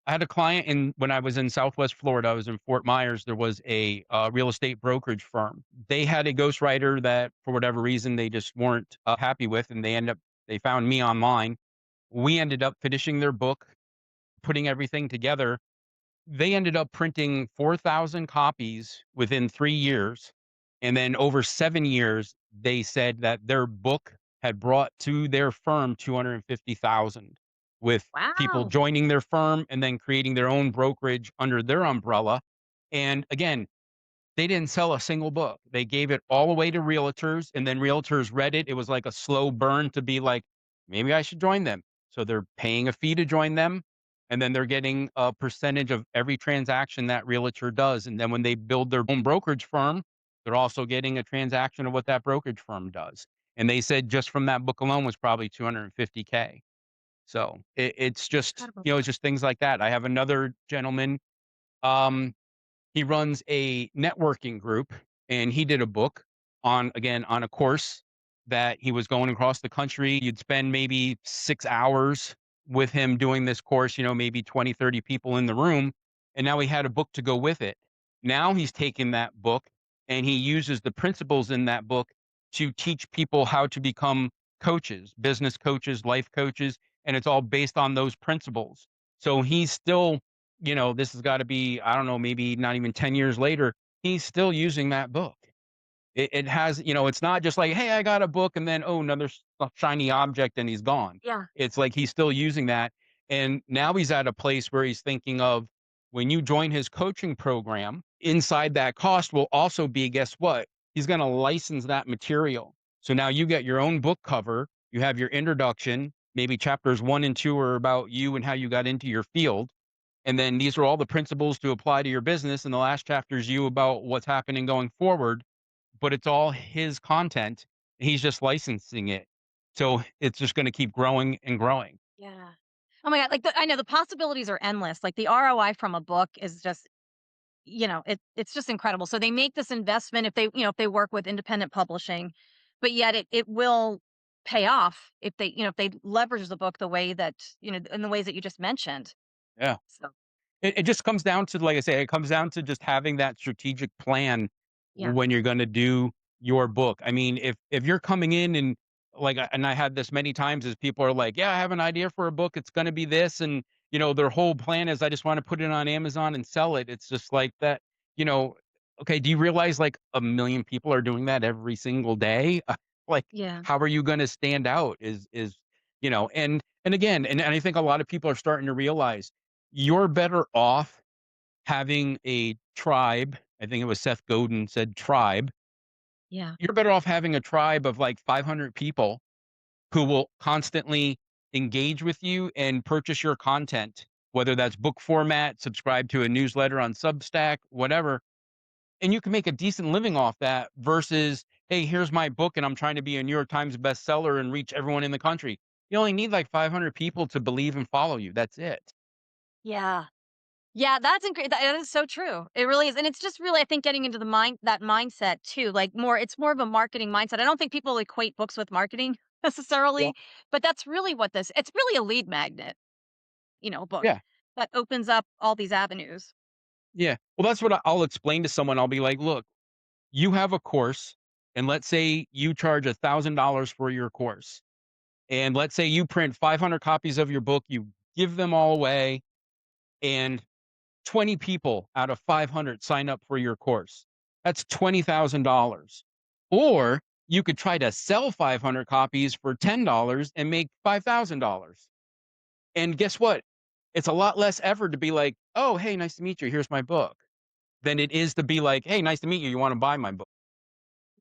I had a client when I was in Southwest Florida. I was in Fort Myers. There was a real estate brokerage firm. They had a ghostwriter that, for whatever reason, they just weren't happy with, and they found me online. We ended up finishing their book, putting everything together. They ended up printing 4,000 copies within 3 years, and then over 7 years, they said that their book had brought to their firm 250,000, with people Wow. joining their firm and then creating their own brokerage under their umbrella. And again, they didn't sell a single book. They gave it all away to realtors, and then realtors read it. It was like a slow burn to be like, maybe I should join them. So they're paying a fee to join them, and then they're getting a percentage of every transaction that realtor does. And then when they build their own brokerage firm, they're also getting a transaction of what that brokerage firm does. And they said just from that book alone was probably 250K. So it's just, Incredible. it's just things like that. I have another gentleman. Um, he runs a networking group, and he did a book on a course that he was going across the country. You'd spend maybe 6 hours with him doing this course, maybe 20, 30 people in the room. And now he had a book to go with it. Now he's taken that book and he uses the principles in that book to teach people how to become coaches, business coaches, life coaches. And it's all based on those principles. So he's still, this has got to be, I don't know, maybe not even 10 years later, he's still using that book. It has, it's not just like, hey, I got a book and then, oh, another shiny object and he's gone. Yeah. It's like he's still using that. And now he's at a place where he's thinking of when you join his coaching program, inside that cost will also be, guess what? He's going to license that material. So now you get your own book cover, you have your introduction, maybe chapters 1 and 2 are about you and how you got into your field, and then these are all the principles to apply to your business. And the last chapter is you about what's happening going forward, but it's all his content. He's just licensing it. So it's just going to keep growing and growing. Yeah. Oh my god, like, I know the possibilities are endless, like, the ROI from a book is just, it's just incredible. So they make this investment if if they work with independent publishing, but yet it will pay off if if they leverage the book the way that, in the ways that you just mentioned. Yeah. So, It just comes down to, like I say, it comes down to just having that strategic plan yeah. when you're going to do your book. I mean, if you're coming in and and I had this many times as people are like, yeah, I have an idea for a book. It's going to be this. And, their whole plan is I just want to put it on Amazon and sell it. It's just like that, you know, okay. Do you realize like a million people are doing that every single day? Like, Yeah. how are you going to stand out and again, and I think a lot of people are starting to realize you're better off having a tribe. I think it was Seth Godin said tribe. Yeah. You're better off having a tribe of like 500 people who will constantly engage with you and purchase your content, whether that's book format, subscribe to a newsletter on Substack, whatever. And you can make a decent living off that versus, hey, here's my book and I'm trying to be a New York Times bestseller and reach everyone in the country. You only need like 500 people to believe and follow you. That's it. Yeah. Yeah, that's that is so true. It really is, and it's just really, I think, getting into the mindset too, like, it's more of a marketing mindset. I don't think people equate books with marketing Yeah. necessarily, but that's really what this it's really a lead magnet, a book Yeah. that opens up all these avenues. Yeah. Well, that's what I'll explain to someone. I'll be like, look, you have a course, and let's say you charge $1,000 for your course. And let's say you print 500 copies of your book, you give them all away, and 20 people out of 500 sign up for your course. That's $20,000. Or you could try to sell 500 copies for $10 and make $5,000. And guess what? It's a lot less effort to be like, oh, hey, nice to meet you. Here's my book, than it is to be like, hey, nice to meet you. You want to buy my book?